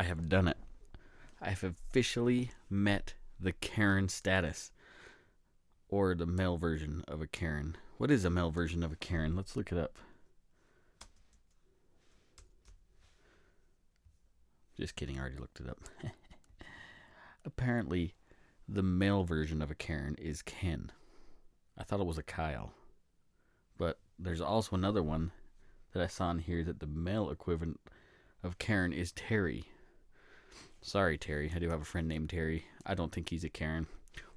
have done it. I have officially met the Karen status, or the male version of a Karen. What is a male version of a Karen? Let's look it up. Just kidding, I already looked it up. Apparently, the male version of a Karen is Ken. I thought it was a Kyle. But there's also another one that I saw in here that the male equivalent of Karen is Terry. Sorry, Terry. I do have a friend named Terry. I don't think he's a Karen.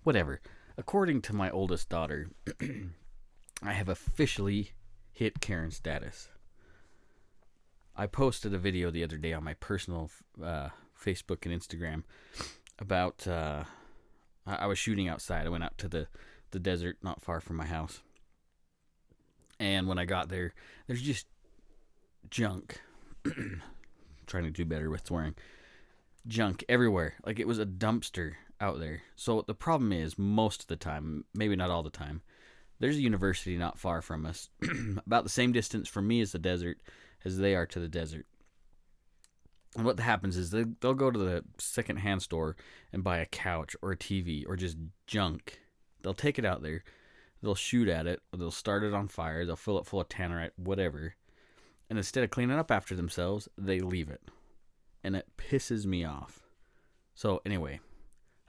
Whatever. According to my oldest daughter, I have officially hit Karen status. I posted a video the other day on my personal Facebook and Instagram about I was shooting outside. I went out to the desert not far from my house. And when I got there, there's just junk. Trying to do better with swearing. Junk everywhere. Like it was a dumpster out there. So the problem is, most of the time, maybe not all the time, there's a university not far from us. About the same distance from me as the desert as they are to the desert. And what happens is they'll go to the secondhand store and buy a couch or a TV or just junk. They'll take it out there. They'll shoot at it. Or they'll start it on fire. They'll fill it full of tannerite, whatever. And instead of cleaning up after themselves, they leave it. And it pisses me off. So anyway,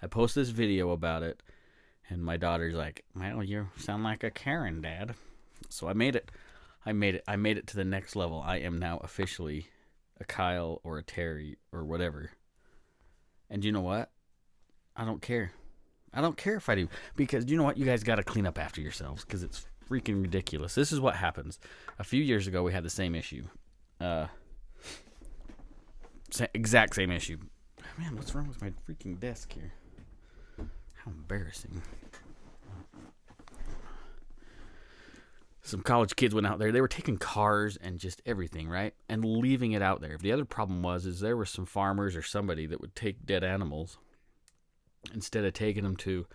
I post this video about it. And my daughter's like, well, you sound like a Karen, Dad. So I made it. I made it to the next level. I am now officially a Kyle or a Terry or whatever. And you know what? I don't care. I don't care if I do. Because you know what? You guys got to clean up after yourselves. Because it's freaking ridiculous. This is what happens. A few years ago, we had the same issue. Exact same issue. Man, what's wrong with my freaking desk here? How embarrassing. Some college kids went out there. They were taking cars and just everything, right? And leaving it out there. The other problem is there were some farmers or somebody that would take dead animals instead of taking them to,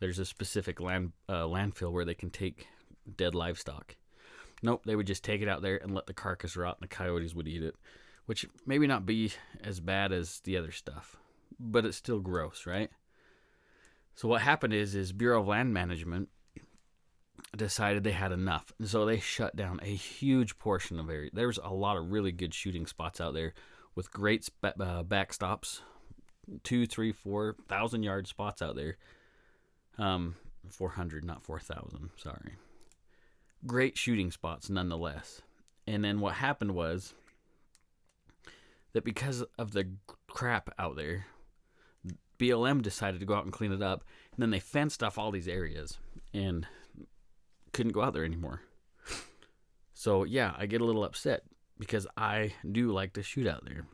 there's a specific landfill where they can take dead livestock. Nope, they would just take it out there and let the carcass rot and the coyotes would eat it, which maybe not be as bad as the other stuff, but it's still gross, right? So what happened is Bureau of Land Management decided they had enough. And so they shut down a huge portion of area. There's a lot of really good shooting spots out there with great backstops, 2, 3, 4,000 yard spots out there. 400, not 4,000, sorry. Great shooting spots nonetheless. And then what happened was that because of the crap out there, BLM decided to go out and clean it up. And then they fenced off all these areas and couldn't go out there anymore. So yeah, I get a little upset because I do like to shoot out there.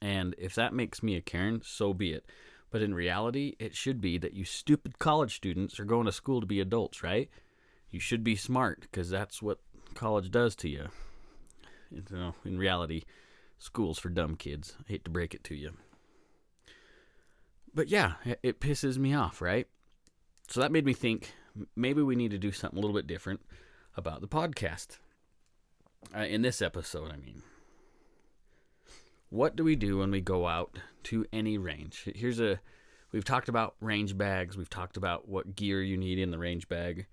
And if that makes me a Karen, so be it. But in reality, it should be that you stupid college students are going to school to be adults, right? You should be smart because that's what college does to you. You know, in reality, school's for dumb kids. I hate to break it to you. But yeah, it pisses me off, right? So that made me think maybe we need to do something a little bit different about the podcast. In this episode, I mean. What do we do when we go out to any range? We've talked about range bags. We've talked about what gear you need in the range bag.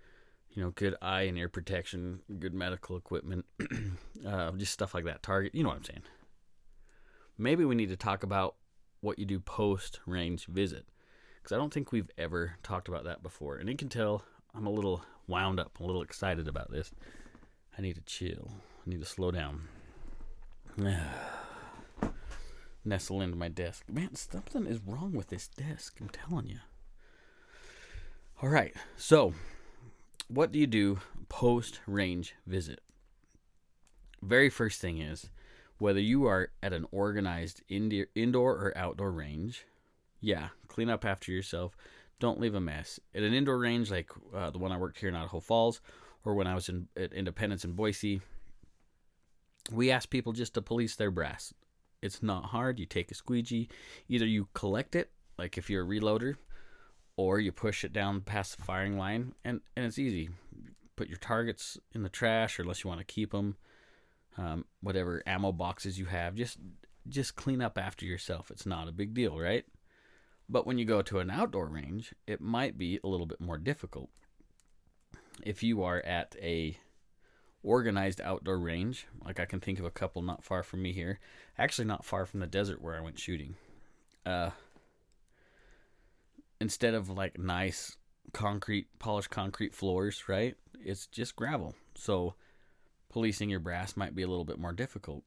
You know, good eye and ear protection, good medical equipment, just stuff like that. Target, you know what I'm saying. Maybe we need to talk about what you do post-range visit. Because I don't think we've ever talked about that before. And you can tell I'm a little wound up, a little excited about this. I need to chill. I need to slow down. Nestle into my desk. Man, something is wrong with this desk, I'm telling you. All right, so what do you do post-range visit? Very first thing is, whether you are at an organized indoor or outdoor range, yeah, clean up after yourself. Don't leave a mess. At an indoor range like the one I worked here in Idaho Falls, or when I was at Independence in Boise, we asked people just to police their brass. It's not hard. You take a squeegee. Either you collect it, like if you're a reloader, or you push it down past the firing line, and it's easy. Put your targets in the trash, or unless you want to keep them. Whatever ammo boxes you have, just just clean up after yourself. It's not a big deal, right? But when you go to an outdoor range, it might be a little bit more difficult. If you are at a organized outdoor range, like I can think of a couple not far from me here, actually not far from the desert where I went shooting. Instead of like nice polished concrete floors, right? It's just gravel. So policing your brass might be a little bit more difficult.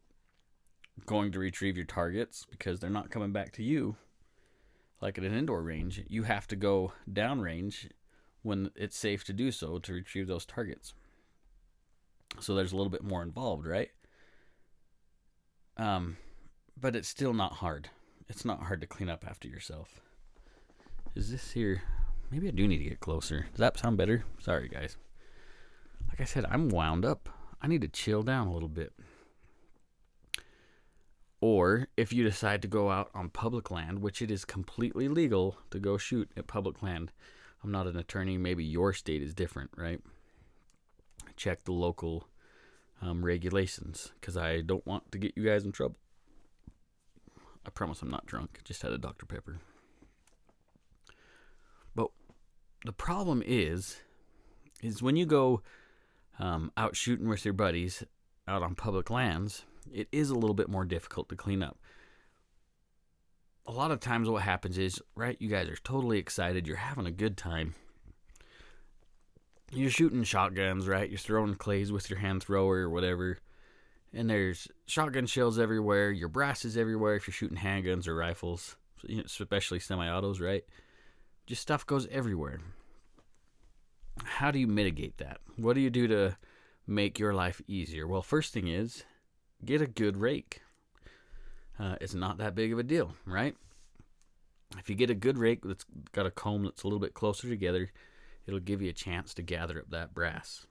Going to retrieve your targets, because they're not coming back to you like at an indoor range, you have to go downrange when it's safe to do so to retrieve those targets. So there's a little bit more involved, right? But it's still not hard. It's not hard to clean up after yourself. Is this here? Maybe I do need to get closer. Does that sound better? Sorry, guys. Like I said, I'm wound up. I need to chill down a little bit. Or if you decide to go out on public land, which it is completely legal to go shoot at public land. I'm not an attorney. Maybe your state is different, right? Check the local regulations, because I don't want to get you guys in trouble. I promise I'm not drunk. Just had a Dr. Pepper. But the problem is when you go out shooting with your buddies out on public lands, it is a little bit more difficult to clean up. A lot of times what happens is, right, you guys are totally excited. You're having a good time. You're shooting shotguns, right? You're throwing clays with your hand thrower or whatever. And there's shotgun shells everywhere. Your brass is everywhere if you're shooting handguns or rifles, especially semi-autos, right? Just stuff goes everywhere. How do you mitigate that? What do you do to make your life easier? Well, first thing is, get a good rake. It's not that big of a deal, right? If you get a good rake that's got a comb that's a little bit closer together, it'll give you a chance to gather up that brass.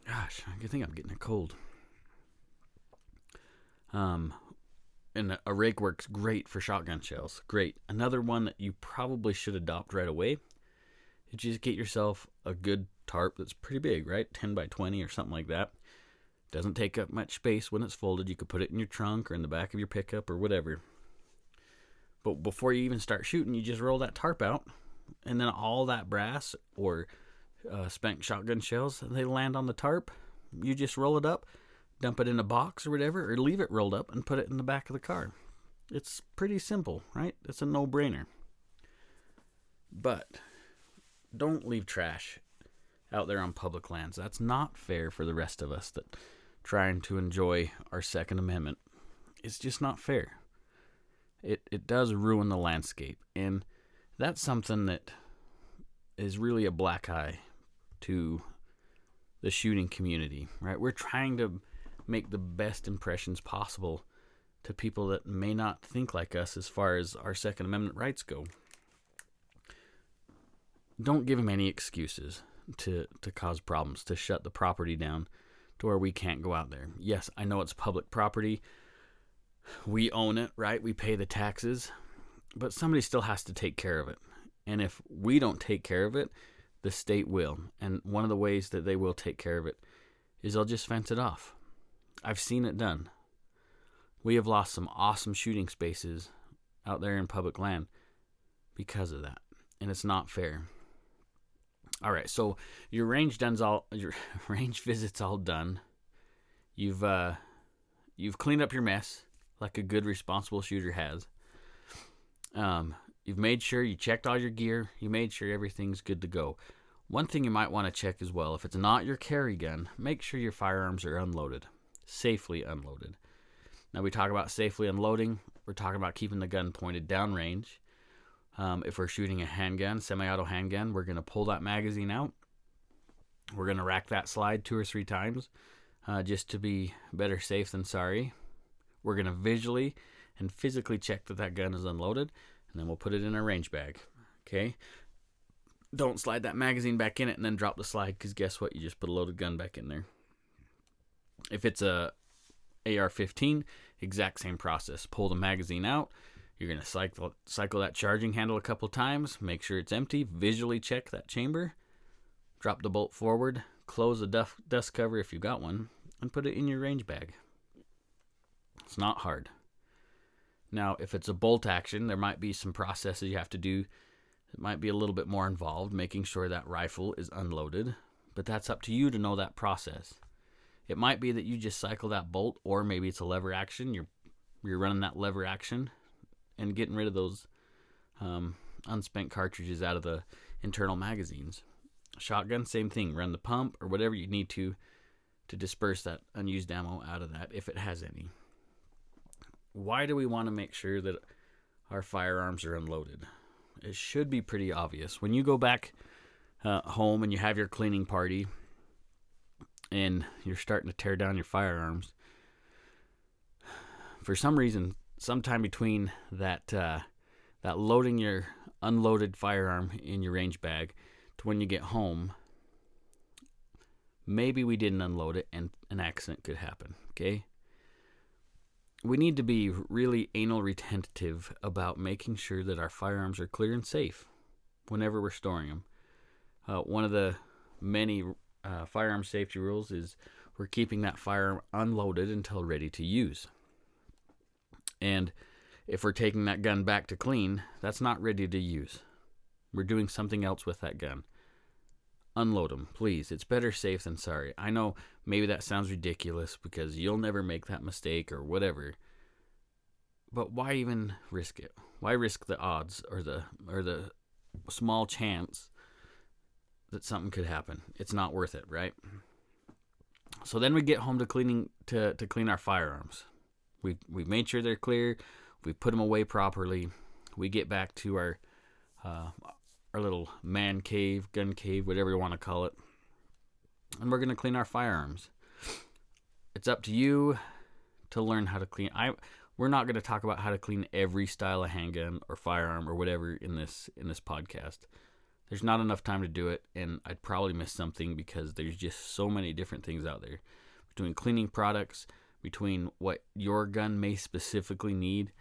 Gosh, I think I'm getting a cold. And a rake works great for shotgun shells. Great. Another one that you probably should adopt right away is just get yourself a good tarp that's pretty big, right? 10 by 20 or something like that. Doesn't take up much space when it's folded. You could put it in your trunk or in the back of your pickup or whatever. But before you even start shooting, you just roll that tarp out, and then all that brass or spent shotgun shells, they land on the tarp. You just roll it up, dump it in a box or whatever, or leave it rolled up and put it in the back of the car. It's pretty simple, right? It's a no-brainer. But don't leave trash out there on public lands. That's not fair for the rest of us that trying to enjoy our Second Amendment. It's just not fair. It does ruin the landscape, and that's something that is really a black eye to the shooting community, right? We're trying to make the best impressions possible to people that may not think like us as far as our Second Amendment rights go. Don't give them any excuses to cause problems, to shut the property down to where we can't go out there. Yes, I know it's public property. We own it, right? We pay the taxes, but somebody still has to take care of it. And if we don't take care of it, the state will. And one of the ways that they will take care of it is they'll just fence it off. I've seen it done. We have lost some awesome shooting spaces out there in public land because of that. And it's not fair. All right, so your range visit's all done. You've cleaned up your mess like a good responsible shooter has. You've made sure you checked all your gear. You made sure everything's good to go. One thing you might want to check as well, if it's not your carry gun, make sure your firearms are unloaded, safely unloaded. Now we talk about safely unloading. We're talking about keeping the gun pointed downrange. If we're shooting a handgun, semi-auto handgun, we're going to pull that magazine out. We're going to rack that slide 2 or 3 times just to be better safe than sorry. We're going to visually and physically check that gun is unloaded, and then we'll put it in our range bag. Okay? Don't slide that magazine back in it and then drop the slide, because guess what? You just put a loaded gun back in there. If it's a AR-15, exact same process. Pull the magazine out. You're going to cycle that charging handle a couple times, make sure it's empty, visually check that chamber, drop the bolt forward, close the dust cover if you've got one, and put it in your range bag. It's not hard. Now, if it's a bolt action, there might be some processes you have to do. It might be a little bit more involved, making sure that rifle is unloaded, but that's up to you to know that process. It might be that you just cycle that bolt, or maybe it's a lever action. You're running that lever action and getting rid of those unspent cartridges out of the internal magazines. Shotgun, same thing. Run the pump or whatever you need to disperse that unused ammo out of that if it has any. Why do we want to make sure that our firearms are unloaded? It should be pretty obvious. When you go back home and you have your cleaning party and you're starting to tear down your firearms, for some reason, sometime between that loading your unloaded firearm in your range bag to when you get home, maybe we didn't unload it and an accident could happen, okay? We need to be really anal retentive about making sure that our firearms are clear and safe whenever we're storing them. One of the many firearm safety rules is we're keeping that firearm unloaded until ready to use. And if we're taking that gun back to clean, that's not ready to use. We're doing something else with that gun. Unload them, please. It's better safe than sorry. I know maybe that sounds ridiculous because you'll never make that mistake or whatever. But why even risk it? Why risk the odds or the small chance that something could happen? It's not worth it, right? So then we get home to clean our firearms. We've made sure they're clear. We put them away properly. We get back to our little man cave, gun cave, whatever you want to call it. And we're going to clean our firearms. It's up to you to learn how to clean. We're not going to talk about how to clean every style of handgun or firearm or whatever in this podcast. There's not enough time to do it, and I'd probably miss something because there's just so many different things out there. Between cleaning products, between what your gun may specifically need,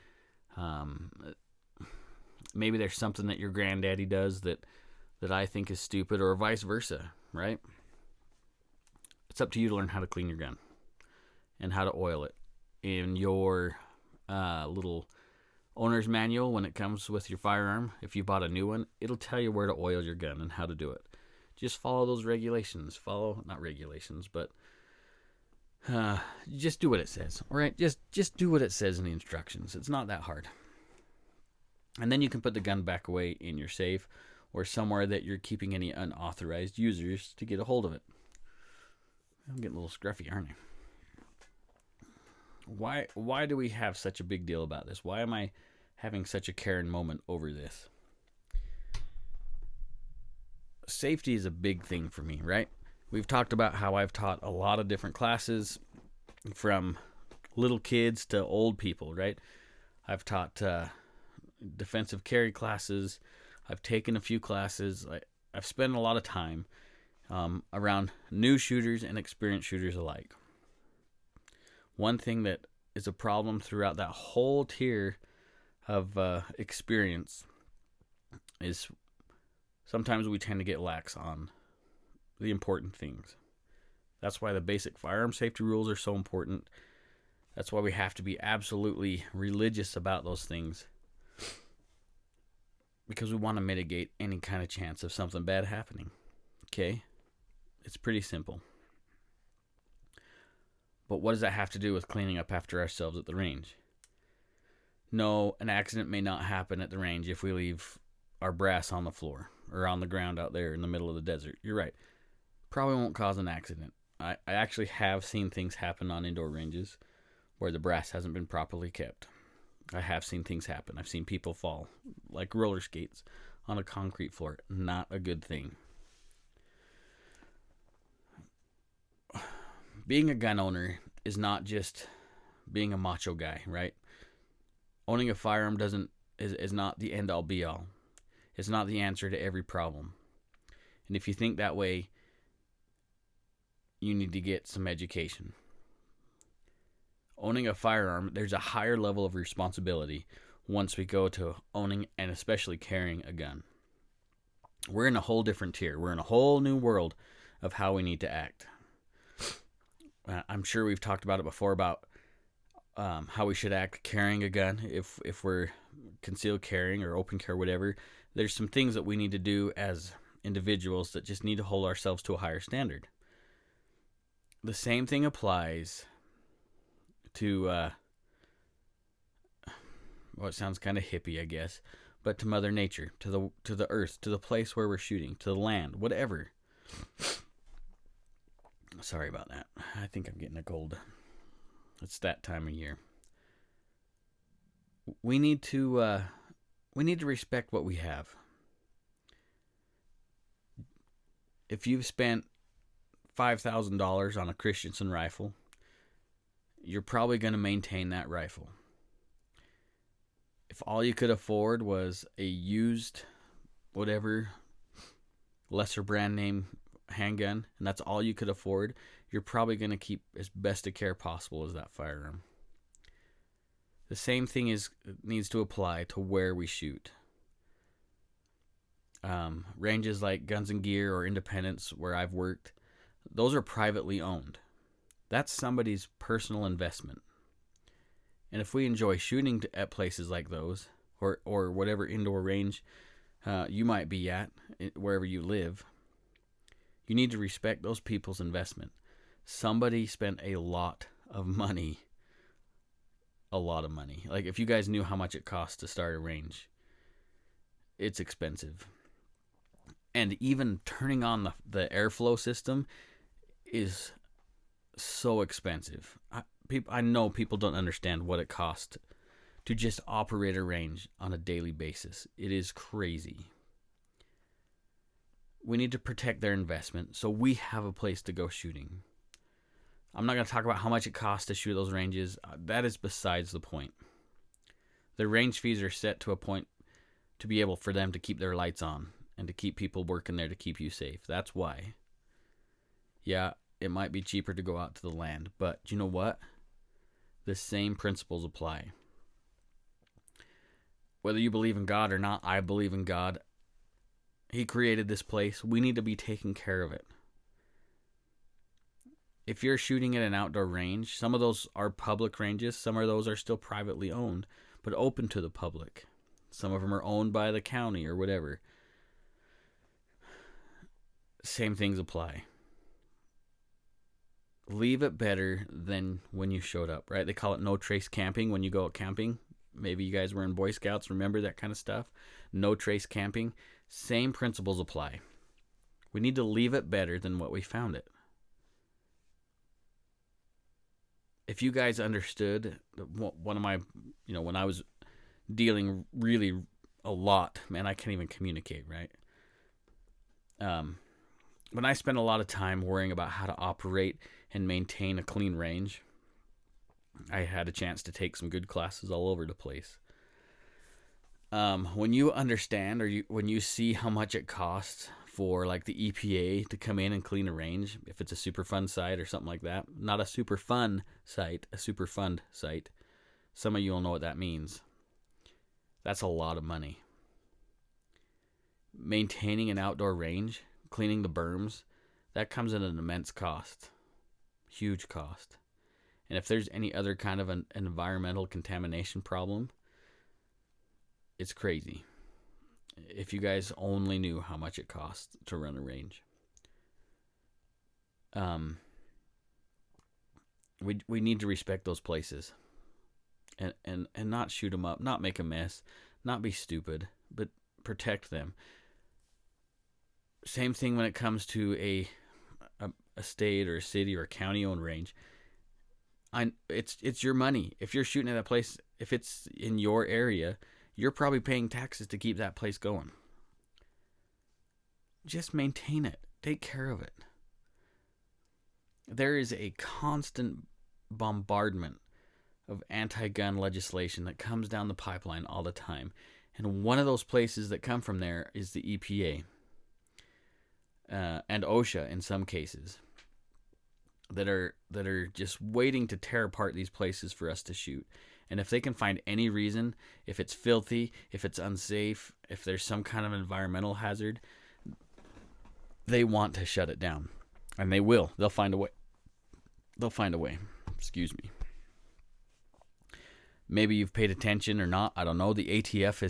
maybe there's something that your granddaddy does that I think is stupid, or vice versa, right? It's up to you to learn how to clean your gun and how to oil it. In your little owner's manual, when it comes with your firearm, if you bought a new one, it'll tell you where to oil your gun and how to do it. Just follow those regulations. Not regulations, but just do what it says, all right? Just do what it says in the instructions. It's not that hard. And then you can put the gun back away in your safe or somewhere that you're keeping any unauthorized users to get a hold of it. I'm getting a little scruffy, aren't I? Why do we have such a big deal about this? Why am I having such a Karen moment over this? Safety is a big thing for me, right? We've talked about how I've taught a lot of different classes, from little kids to old people, right? I've taught defensive carry classes. I've taken a few classes. I've spent a lot of time around new shooters and experienced shooters alike. One thing that is a problem throughout that whole tier of experience is sometimes we tend to get lax on the important things. That's why the basic firearm safety rules are so important. That's why we have to be absolutely religious about those things, because we want to mitigate any kind of chance of something bad happening. Okay? It's pretty simple. But what does that have to do with cleaning up after ourselves at the range? No, an accident may not happen at the range if we leave our brass on the floor or on the ground out there in the middle of the desert. You're right. Probably won't cause an accident. I actually have seen things happen on indoor ranges where the brass hasn't been properly kept. I have seen things happen. I've seen people fall like roller skates on a concrete floor. Not a good thing. Being a gun owner is not just being a macho guy, right? Owning a firearm is not the end all be all. It's not the answer to every problem. And if you think that way, you need to get some education. Owning a firearm, there's a higher level of responsibility once we go to owning and especially carrying a gun. We're in a whole different tier. We're in a whole new world of how we need to act. I'm sure we've talked about it before, about how we should act carrying a gun if we're concealed carrying or open carry, whatever. There's some things that we need to do as individuals that just need to hold ourselves to a higher standard. The same thing applies to, well, it sounds kind of hippie, I guess, but to Mother Nature, to the earth, to the place where we're shooting, to the land, whatever. Sorry about that. I think I'm getting a cold. It's that time of year. We need to respect what we have. If you've spent $5,000 on a Christensen rifle, you're probably going to maintain that rifle. If all you could afford was a used, whatever, lesser brand name handgun, and that's all you could afford, you're probably going to keep as best of care possible as that firearm. The same thing needs to apply to where we shoot. Ranges like Guns and Gear or Independence, where I've worked, those are privately owned. That's somebody's personal investment. And if we enjoy shooting at places like those, or whatever indoor range you might be at, wherever you live, you need to respect those people's investment. Somebody spent a lot of money. Like, if you guys knew how much it costs to start a range, it's expensive. And even turning on the airflow system is so expensive. I know people don't understand what it costs to just operate a range on a daily basis. It is crazy. We need to protect their investment so we have a place to go shooting. I'm not going to talk about how much it costs to shoot those ranges. That is besides the point. The range fees are set to a point to be able for them to keep their lights on and to keep people working there to keep you safe. That's why. Yeah, it might be cheaper to go out to the land, but you know what? The same principles apply. Whether you believe in God or not, I believe in God. He created this place. We need to be taking care of it. If you're shooting at an outdoor range, some of those are public ranges, some of those are still privately owned, but open to the public. Some of them are owned by the county or whatever. Same things apply. Leave it better than when you showed up, right? They call it no trace camping when you go out camping. Maybe you guys were in Boy Scouts, remember that kind of stuff? No trace camping. Same principles apply. We need to leave it better than what we found it. If you guys understood, one of my, when I was dealing really a lot, man, I can't even communicate, right? When I spent a lot of time worrying about how to operate and maintain a clean range, I had a chance to take some good classes all over the place. When you understand when you see how much it costs for like the EPA to come in and clean a range, if it's a Superfund site or something like that, not a Superfund site, a Superfund site. Some of you will know what that means. That's a lot of money. Maintaining an outdoor range, cleaning the berms, that comes at an immense cost. Huge cost. And if there's any other kind of an environmental contamination problem, it's crazy. If you guys only knew how much it costs to run a range. We need to respect those places. And not shoot them up, not make a mess, not be stupid, but protect them. Same thing when it comes to a state or a city or a county owned range. It's your money. If you're shooting at a place, if it's in your area, you're probably paying taxes to keep that place going. Just maintain it. Take care of it. There is a constant bombardment of anti-gun legislation that comes down the pipeline all the time. And one of those places that come from there is the EPA and OSHA in some cases that are just waiting to tear apart these places for us to shoot. And if they can find any reason, if it's filthy, if it's unsafe, if there's some kind of environmental hazard, they want to shut it down. And they will. They'll find a way. Excuse me. Maybe you've paid attention or not. I don't know. The ATF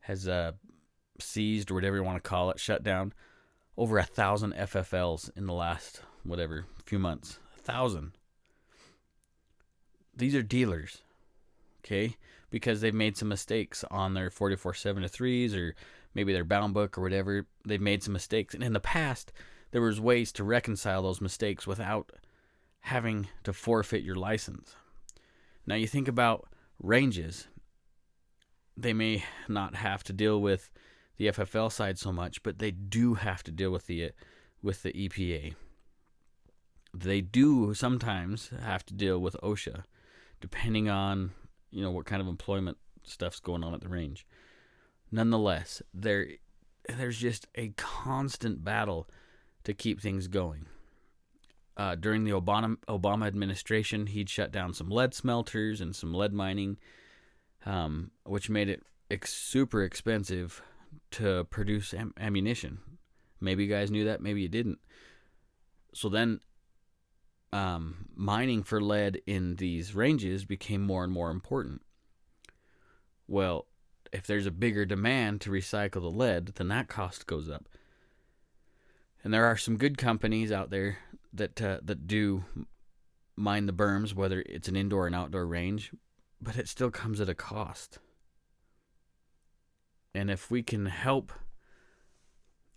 has seized, or whatever you want to call it, shut down over 1,000 FFLs in the last few months. 1,000. These are dealers, okay? Because they've made some mistakes on their 4473s, or maybe their bound book or whatever. They've made some mistakes, and in the past there was ways to reconcile those mistakes without having to forfeit your license. Now you think about ranges. They may not have to deal with the FFL side so much, but they do have to deal with the EPA. They do sometimes have to deal with OSHA, depending on what kind of employment stuff's going on at the range. Nonetheless, there's just a constant battle to keep things going. During the Obama administration, he'd shut down some lead smelters and some lead mining, which made it super expensive to produce ammunition. Maybe you guys knew that, maybe you didn't. So then mining for lead in these ranges became more and more important. Well, if there's a bigger demand to recycle the lead, then that cost goes up. And there are some good companies out there that do mine the berms, whether it's an indoor and outdoor range, but it still comes at a cost. And if we can help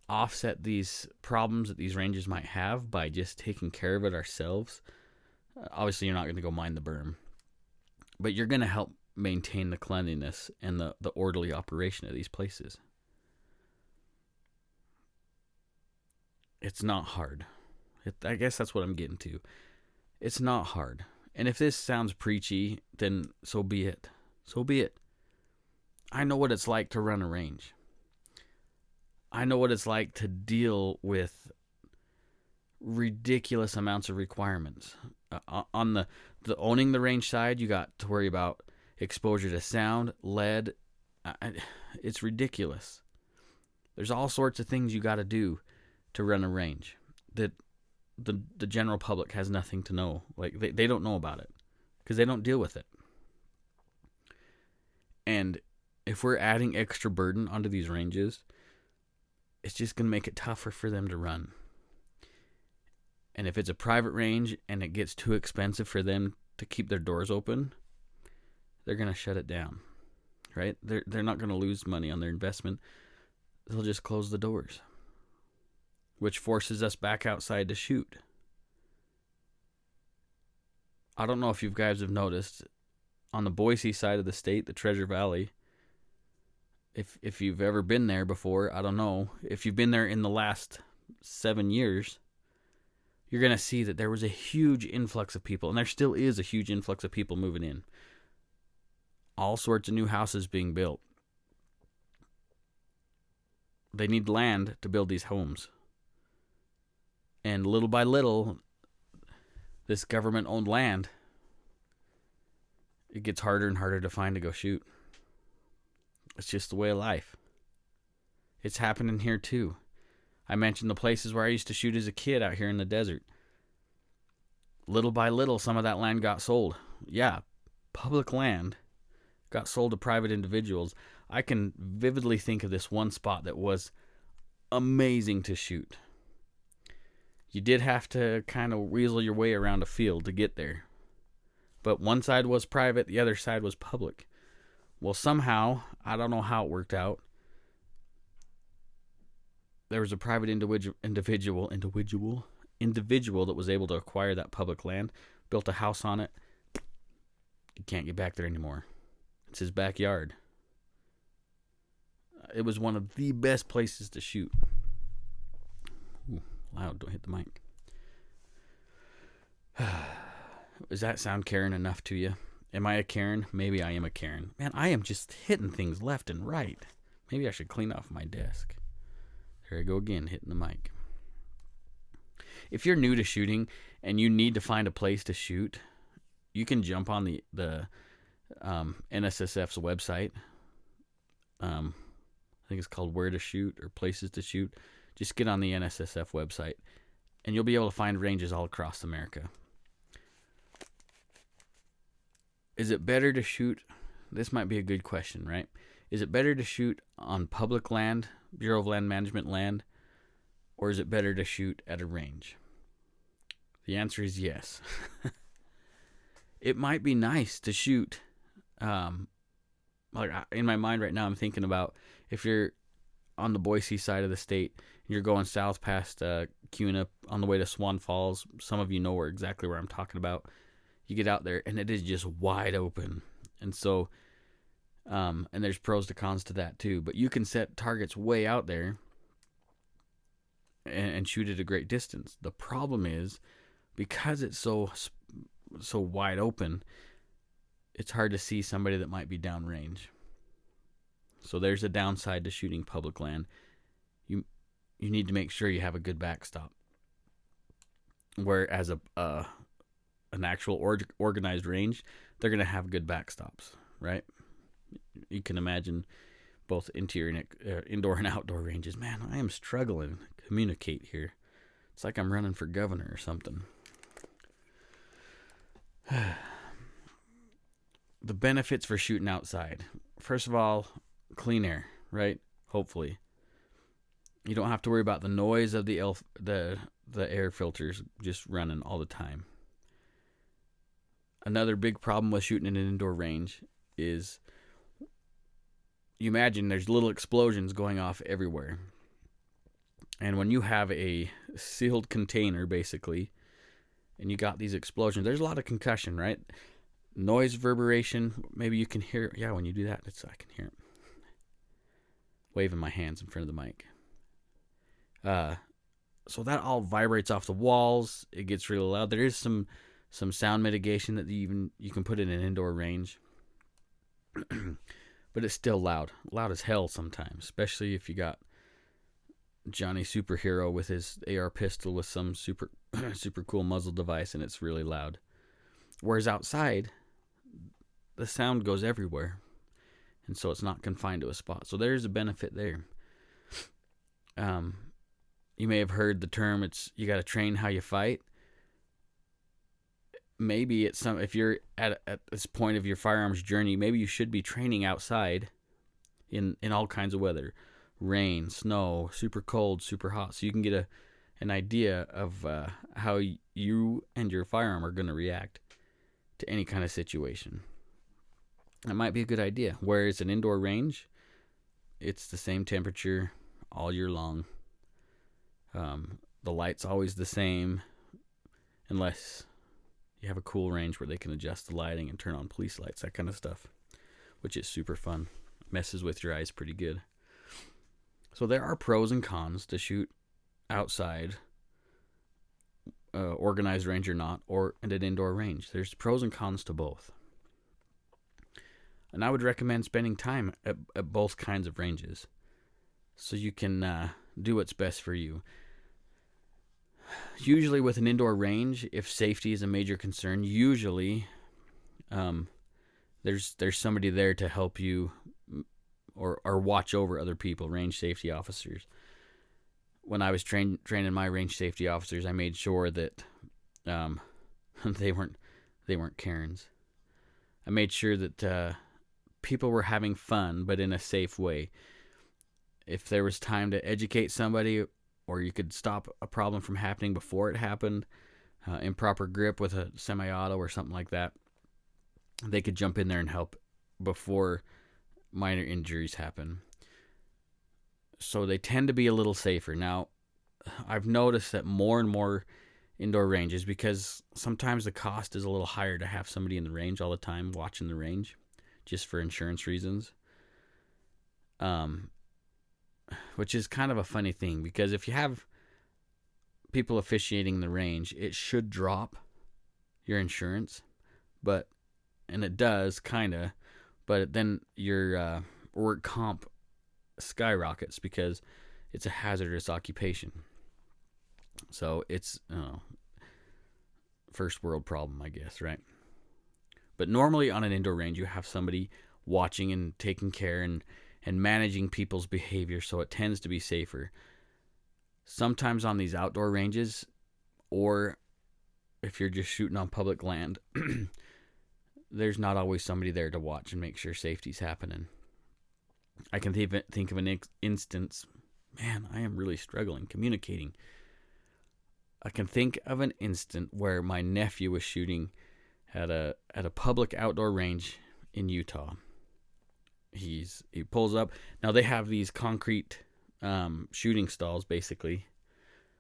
offset these problems that these ranges might have by just taking care of it ourselves, obviously you're not going to go mine the berm, but you're going to help maintain the cleanliness and the orderly operation of these places. It's not hard. I guess that's what I'm getting to. It's not hard. And if this sounds preachy, then so be it. So be it. I know what it's like to run a range. I know what it's like to deal with ridiculous amounts of requirements. On the owning the range side, you got to worry about exposure to sound, lead. It's ridiculous. There's all sorts of things you got to do to run a range that the general public has nothing to know. Like they don't know about it because they don't deal with it. And if we're adding extra burden onto these ranges, it's just going to make it tougher for them to run. And if it's a private range and it gets too expensive for them to keep their doors open, they're going to shut it down, right? They're not going to lose money on their investment. They'll just close the doors, which forces us back outside to shoot. I don't know if you guys have noticed, on the Boise side of the state, the Treasure Valley, if you've ever been there before, I don't know. If you've been there in the last 7 years, you're going to see that there was a huge influx of people, and there still is a huge influx of people moving in. All sorts of new houses being built. They need land to build these homes. And little by little, this government-owned land, it gets harder and harder to find to go shoot. It's just the way of life. It's happening here too. I mentioned the places where I used to shoot as a kid out here in the desert. Little by little, some of that land got sold. Yeah, public land got sold to private individuals. I can vividly think of this one spot that was amazing to shoot. You did have to kind of weasel your way around a field to get there. But one side was private, the other side was public. Well, somehow, I don't know how it worked out, there was a private individual that was able to acquire that public land, built a house on it. You can't get back there anymore. It's his backyard. It was one of the best places to shoot. Ooh, loud, don't hit the mic. Does that sound Karen enough to you? Am I a Karen? Maybe I am a Karen. Man, I am just hitting things left and right. Maybe I should clean off my desk. There I go again, hitting the mic. If you're new to shooting and you need to find a place to shoot, you can jump on the NSSF's website. I think it's called Where to Shoot or Places to Shoot. Just get on the NSSF website and you'll be able to find ranges all across America. Is it better to shoot? This might be a good question, right? Is it better to shoot on public land, Bureau of Land Management land, or is it better to shoot at a range? The answer is yes. It might be nice to shoot. Like in my mind right now, I'm thinking about if you're on the Boise side of the state and you're going south past Kuna on the way to Swan Falls. Some of you know exactly where I'm talking about. You get out there and it is just wide open, and so and there's pros to cons to that too. But you can set targets way out there and shoot at a great distance. The problem is because it's so wide open, it's hard to see somebody that might be downrange. So there's a downside to shooting public land. You need to make sure you have a good backstop. Whereas an actual organized range, they're going to have good backstops, right? You can imagine both indoor and outdoor ranges. Man, I am struggling to communicate here. It's like I'm running for governor or something. The benefits for shooting outside. First of all, clean air, right? Hopefully. You don't have to worry about the noise of the air filters just running all the time. Another big problem with shooting in an indoor range is you imagine there's little explosions going off everywhere. And when you have a sealed container, basically, and you got these explosions, there's a lot of concussion, right? Noise, reverberation, maybe you can hear it. Yeah, when you do that, I can hear it. Waving my hands in front of the mic. So that all vibrates off the walls. It gets really loud. There is some sound mitigation that you can put in an indoor range. But it's still loud. Loud as hell sometimes, especially if you got Johnny Superhero with his AR pistol with some super cool muzzle device, and it's really loud. Whereas outside, the sound goes everywhere, and so it's not confined to a spot. So there's a benefit there. You may have heard the term, you got to train how you fight. Maybe if you're at this point of your firearms journey, maybe you should be training outside in all kinds of weather. Rain, snow, super cold, super hot, so you can get an idea of how you and your firearm are going to react to any kind of situation. That might be a good idea. Whereas an indoor range, it's the same temperature all year long. The light's always the same, unless you have a cool range where they can adjust the lighting and turn on police lights, that kind of stuff, which is super fun. Messes with your eyes pretty good. So there are pros and cons to shoot outside, organized range or not, or at an indoor range. There's pros and cons to both. And I would recommend spending time at both kinds of ranges so you can do what's best for you. Usually with an indoor range, if safety is a major concern, usually there's somebody there to help you or watch over other people, range safety officers. When I was training my range safety officers, I made sure that they weren't Karens. I made sure that people were having fun, but in a safe way. If there was time to educate somebody, or you could stop a problem from happening before it happened, improper grip with a semi-auto or something like that, they could jump in there and help before minor injuries happen. So they tend to be a little safer. Now, I've noticed that more and more indoor ranges, because sometimes the cost is a little higher to have somebody in the range all the time watching the range, just for insurance reasons. Which is kind of a funny thing, because if you have people officiating the range, it should drop your insurance, and it does kind of, but then your work comp skyrockets because it's a hazardous occupation. So it's first world problem, I guess, right? But normally on an indoor range, you have somebody watching and taking care and managing people's behavior, so it tends to be safer. Sometimes on these outdoor ranges, or if you're just shooting on public land, there's not always somebody there to watch and make sure safety's happening. I can think of an instance. Man, I am really struggling communicating. I can think of an instant where my nephew was shooting at a public outdoor range in Utah. He pulls up. Now they have these concrete shooting stalls basically,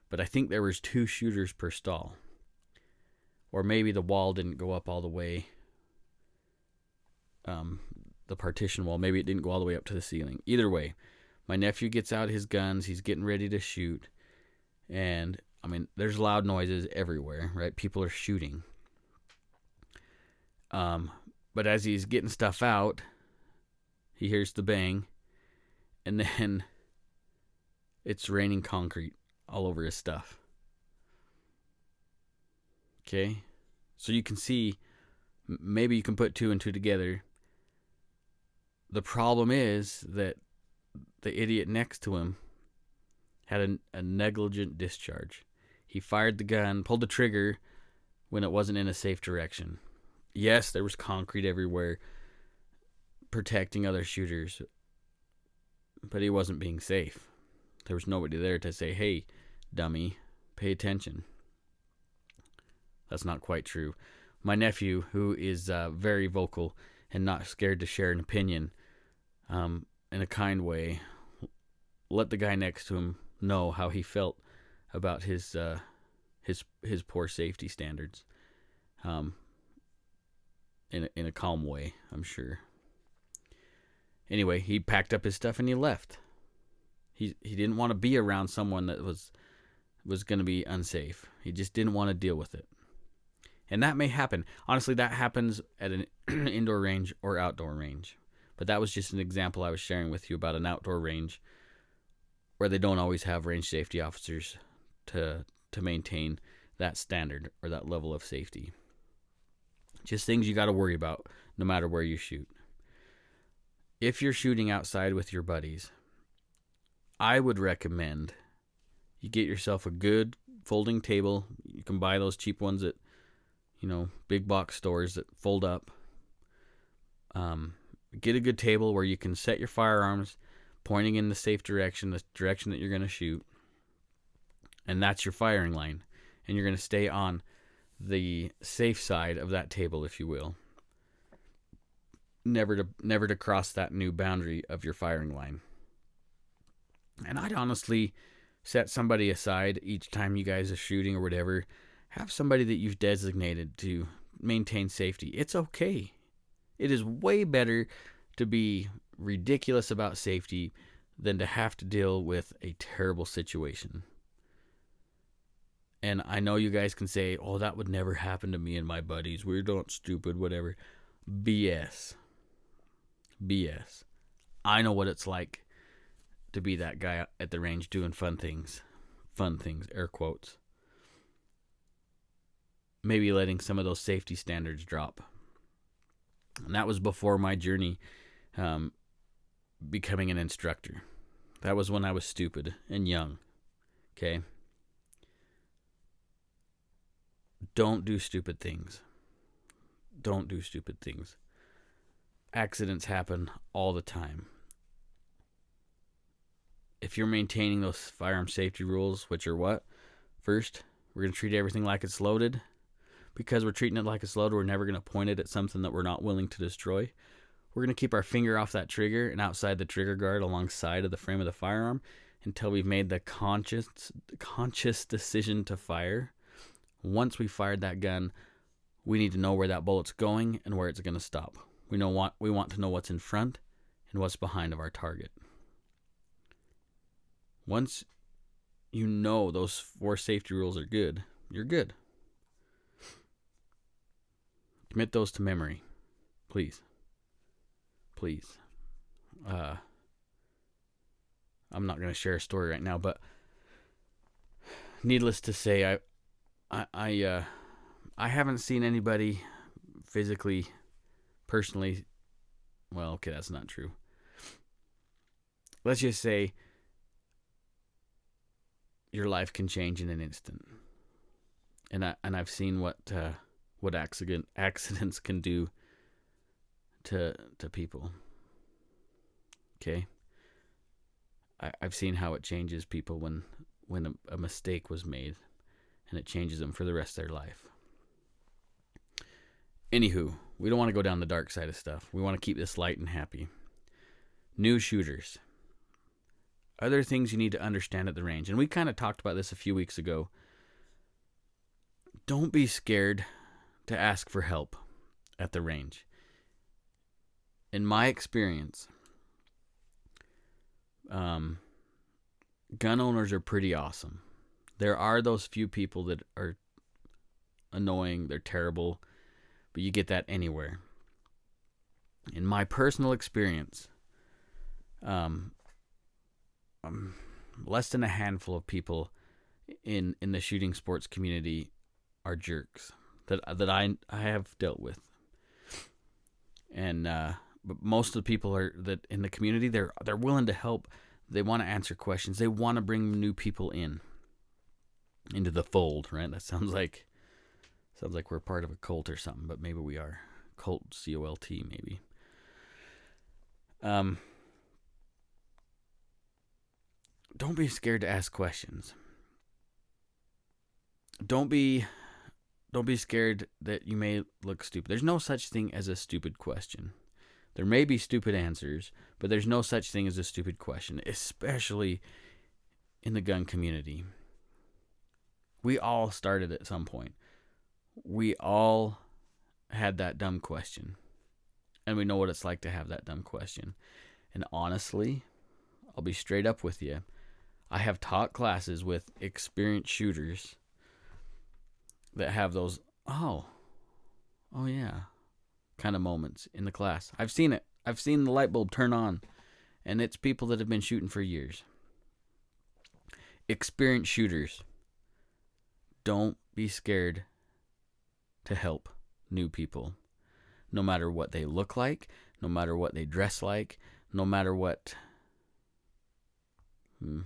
but I think there was 2 shooters per stall, or maybe the wall didn't go up all the way. The partition wall, maybe it didn't go all the way up to the ceiling. Either way, my nephew gets out his guns. He's getting ready to shoot, and I mean, there's loud noises everywhere, right? People are shooting. But as he's getting stuff out, he hears the bang, and then it's raining concrete all over his stuff. Okay? So you can see, maybe you can put 2 and 2 together. The problem is that the idiot next to him had a negligent discharge. He fired the gun, pulled the trigger when it wasn't in a safe direction. Yes, there was concrete everywhere protecting other shooters, but he wasn't being safe. There was nobody there to say, hey, dummy, pay attention. That's not quite true. My nephew, who is very vocal and not scared to share an opinion in a kind way, let the guy next to him know how he felt about his poor safety standards, in a calm way, I'm sure. Anyway, he packed up his stuff and he left. He didn't want to be around someone that was going to be unsafe. He just didn't want to deal with it. And that may happen. Honestly, that happens at an indoor range or outdoor range. But that was just an example I was sharing with you about an outdoor range where they don't always have range safety officers to maintain that standard or that level of safety. Just things you got to worry about no matter where you shoot. If you're shooting outside with your buddies, I would recommend you get yourself a good folding table. You can buy those cheap ones at, big box stores that fold up. Get a good table where you can set your firearms pointing in the safe direction, the direction that you're going to shoot. And that's your firing line. And you're going to stay on the safe side of that table, if you will. Never to cross that new boundary of your firing line. And I'd honestly set somebody aside each time you guys are shooting or whatever. Have somebody that you've designated to maintain safety. It's okay. It is way better to be ridiculous about safety than to have to deal with a terrible situation. And I know you guys can say, oh, that would never happen to me and my buddies. We're not stupid, whatever. BS. I know what it's like to be that guy at the range doing fun things, air quotes. Maybe letting some of those safety standards drop. And that was before my journey becoming an instructor. That was when I was stupid and young. Okay? Don't do stupid things. Accidents happen all the time. If you're maintaining those firearm safety rules, which are what? First, we're going to treat everything like it's loaded. Because we're treating it like it's loaded, we're never going to point it at something that we're not willing to destroy. We're going to keep our finger off that trigger and outside the trigger guard alongside of the frame of the firearm until we've made the conscious decision to fire. Once we fired that gun, we need to know where that bullet's going and where it's going to stop. We want to know what's in front and what's behind of our target. Once you know those 4 safety rules are good, you're good. Commit those to memory. Please. I'm not going to share a story right now, but needless to say, I haven't seen anybody physically, personally. Well, okay, that's not true. Let's just say your life can change in an instant, and I've seen what accidents can do to people. Okay? I've seen how it changes people when a mistake was made, and it changes them for the rest of their life. Anywho, we don't want to go down the dark side of stuff. We want to keep this light and happy. New shooters. Other things you need to understand at the range. And we kind of talked about this a few weeks ago. Don't be scared to ask for help at the range. In my experience, gun owners are pretty awesome. There are those few people that are annoying, they're terrible, but you get that anywhere. In my personal experience, less than a handful of people in the shooting sports community are jerks that I have dealt with, and but most of the people are that in the community they're willing to help. They want to answer questions. They want to bring new people into the fold. Right? That sounds like we're part of a cult or something, but maybe we are. Cult, COLT, maybe. Don't be scared to ask questions. Don't be scared that you may look stupid. There's no such thing as a stupid question. There may be stupid answers, but there's no such thing as a stupid question, especially in the gun community. We all started at some point. We all had that dumb question. And we know what it's like to have that dumb question. And honestly, I'll be straight up with you. I have taught classes with experienced shooters that have those, oh yeah, kind of moments in the class. I've seen it. I've seen the light bulb turn on, and it's people that have been shooting for years. Experienced shooters, don't be scared to help new people, no matter what they look like, no matter what they dress like, no matter what,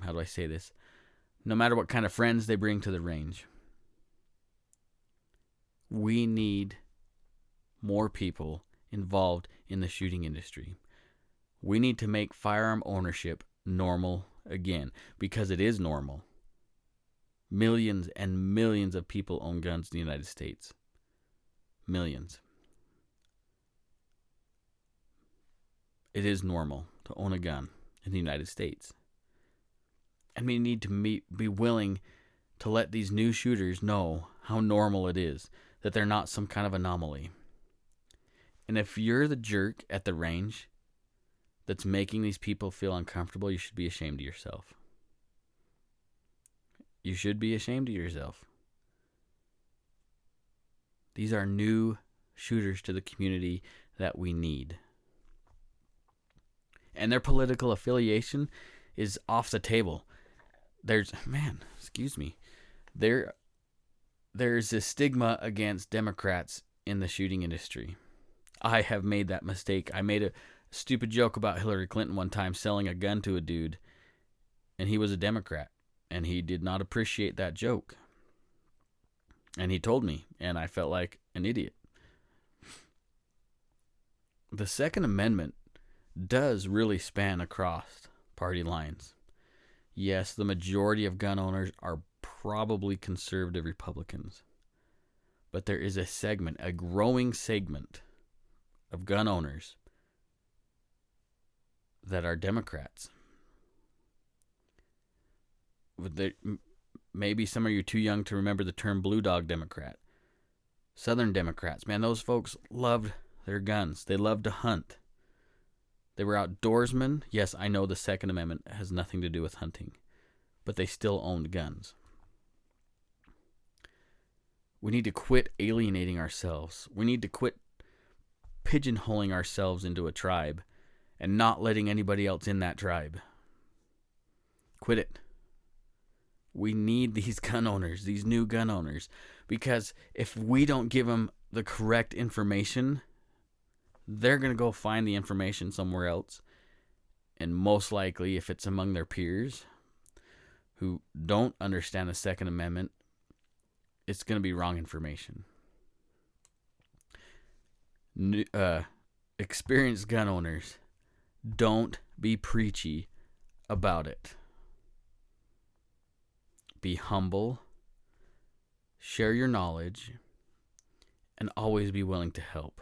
how do I say this? No matter what kind of friends they bring to the range. We need more people involved in the shooting industry. We need to make firearm ownership normal again, because it is normal. Millions and millions of people own guns in the United States. Millions. It is normal to own a gun in the United States. And we need to be willing to let these new shooters know how normal it is, that they're not some kind of anomaly. And if you're the jerk at the range that's making these people feel uncomfortable, you should be ashamed of yourself. You should be ashamed of yourself. These are new shooters to the community that we need. And their political affiliation is off the table. There's this stigma against Democrats in the shooting industry. I have made that mistake. I made a stupid joke about Hillary Clinton one time selling a gun to a dude, and he was a Democrat, and he did not appreciate that joke. And he told me, and I felt like an idiot. The Second Amendment does really span across party lines. Yes, the majority of gun owners are probably conservative Republicans. But there is a growing segment of gun owners that are Democrats. Maybe some of you are too young to remember the term Blue Dog Democrat. Southern Democrats, man, those folks loved their guns. They loved to hunt. They were outdoorsmen. Yes, I know the Second Amendment has nothing to do with hunting, but they still owned guns. We need to quit alienating ourselves. We need to quit pigeonholing ourselves into a tribe and not letting anybody else in that tribe. Quit it. We need these gun owners, these new gun owners, because if we don't give them the correct information, they're going to go find the information somewhere else. And most likely, if it's among their peers who don't understand the Second Amendment, it's going to be wrong information. experienced gun owners, don't be preachy about it. Be humble, share your knowledge, and always be willing to help.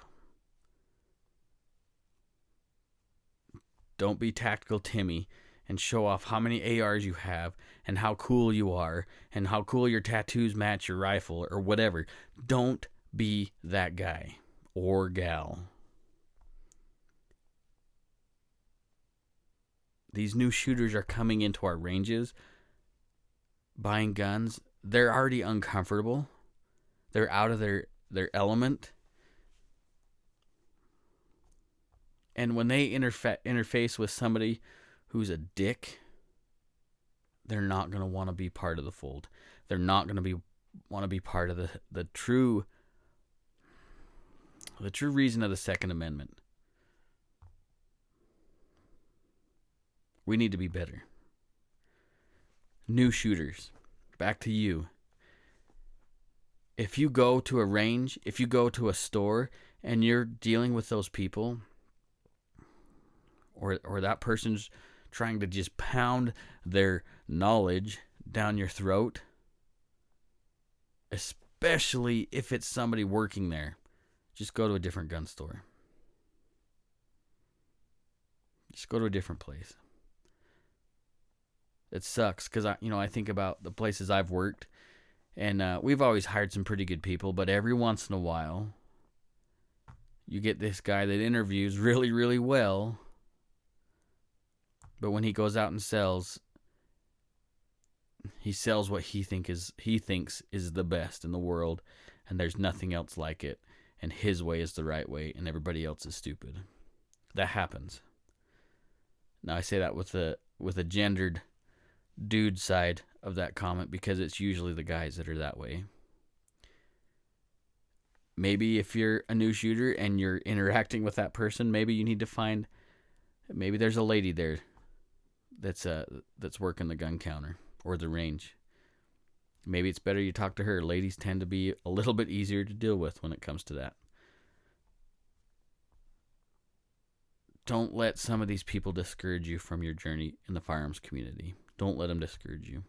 Don't be tactical Timmy and show off how many ARs you have and how cool you are and how cool your tattoos match your rifle or whatever. Don't be that guy or gal. These new shooters are coming into our ranges, buying guns. They're already uncomfortable. They're out of their element. And when they interface with somebody who's a dick, they're not going to want to be part of the fold. They're not going to want to be part of the true reason of the Second Amendment. We need to be better. New shooters, back to you. If you go to a range, if you go to a store and you're dealing with those people, or that person's trying to just pound their knowledge down your throat, especially if it's somebody working there, just go to a different gun store. Just go to a different place. It sucks because I think about the places I've worked, and we've always hired some pretty good people, but every once in a while you get this guy that interviews really, really well, but when he goes out and sells, he sells what he thinks is the best in the world, and there's nothing else like it, and his way is the right way, and everybody else is stupid. That happens. Now I say that with a gendered dude side of that comment because it's usually the guys that are that way. Maybe if you're a new shooter and you're interacting with that person, maybe you need to find, maybe there's a lady there that's working the gun counter or the range. Maybe it's better you talk to her. Ladies tend to be a little bit easier to deal with when it comes to that. Don't let some of these people discourage you from your journey in the firearms community. Don't let them discourage you.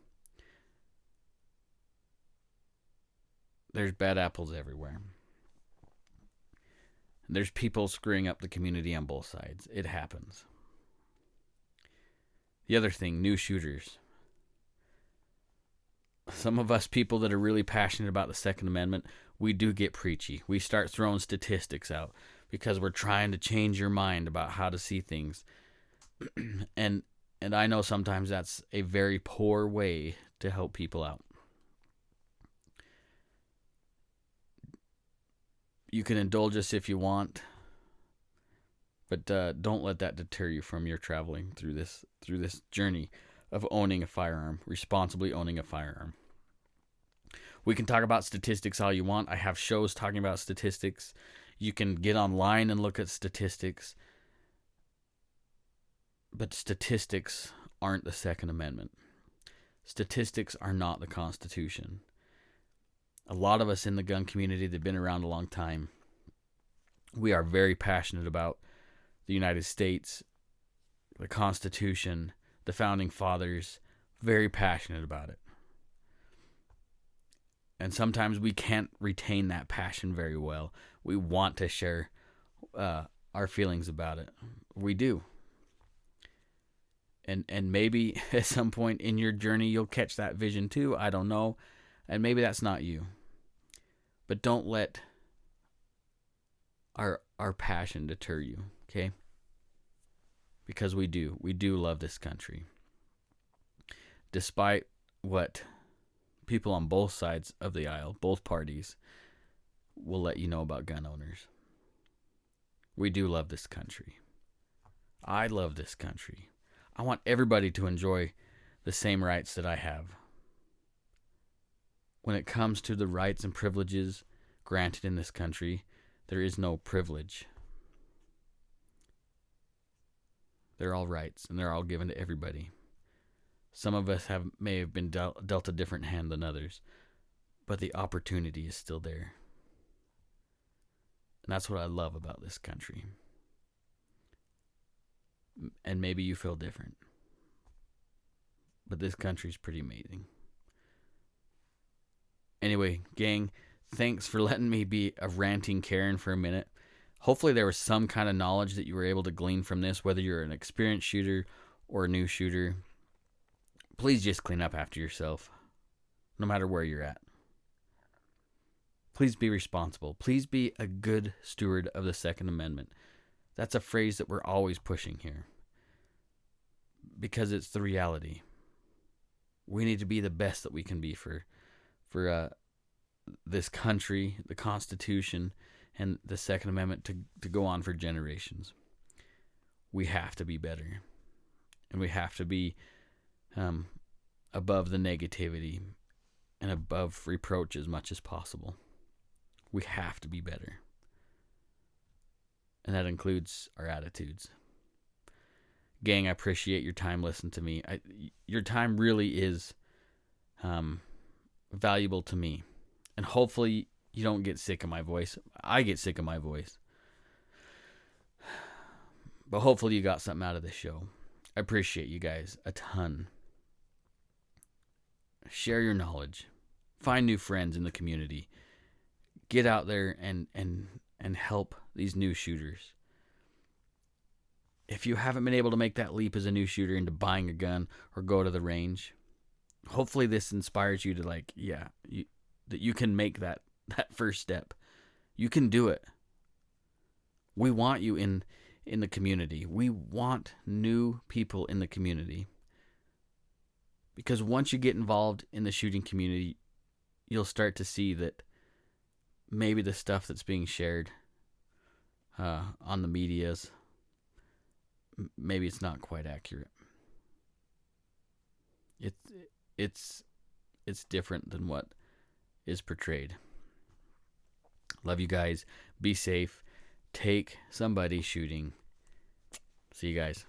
There's bad apples everywhere. There's people screwing up the community on both sides. It happens. The other thing, new shooters. Some of us people that are really passionate about the Second Amendment, we do get preachy. We start throwing statistics out because we're trying to change your mind about how to see things. And I know sometimes that's a very poor way to help people out. You can indulge us if you want, but don't let that deter you from your traveling through this journey of owning a firearm, responsibly owning a firearm. We can talk about statistics all you want. I have shows talking about statistics. You can get online and look at statistics. But statistics aren't the Second Amendment. Statistics are not the Constitution. A lot of us in the gun community that have been around a long time, we are very passionate about the United States, the Constitution, the Founding Fathers, very passionate about it. And sometimes we can't retain that passion very well. We want to share our feelings about it. We do. And maybe at some point in your journey you'll catch that vision too. I don't know. And maybe that's not you. But don't let our passion deter you, okay? Because we do love this country. Despite what people on both sides of the aisle, both parties, will let you know about gun owners. We do love this country. I love this country. I want everybody to enjoy the same rights that I have. When it comes to the rights and privileges granted in this country, there is no privilege. They're all rights, and they're all given to everybody. Some of us may have been dealt a different hand than others, but the opportunity is still there. And that's what I love about this country. and maybe you feel different. But this country's pretty amazing. Anyway, gang, thanks for letting me be a ranting Karen for a minute. Hopefully there was some kind of knowledge that you were able to glean from this, whether you're an experienced shooter or a new shooter. Please just clean up after yourself, no matter where you're at. Please be responsible. Please be a good steward of the Second Amendment. That's a phrase that we're always pushing here, because it's the reality. We need to be the best that we can be for this country, the Constitution, and the Second Amendment to go on for generations. We have to be better, and we have to be above the negativity and above reproach as much as possible. We have to be better, and that includes our attitudes. Gang, I appreciate your time listening to me. Your time really is valuable to me, and hopefully you don't get sick of my voice. I get sick of my voice, but hopefully you got something out of this show. I appreciate you guys a ton. Share your knowledge. Find new friends in the community. Get out there and help these new shooters. If you haven't been able to make that leap as a new shooter into buying a gun or go to the range, hopefully this inspires you to that you can make that first step. You can do it. We want you in the community. We want new people in the community. Because once you get involved in the shooting community, you'll start to see that maybe the stuff that's being shared on the medias, maybe it's not quite accurate. It's different than what is portrayed. Love you guys. Be safe. Take somebody shooting. See you guys.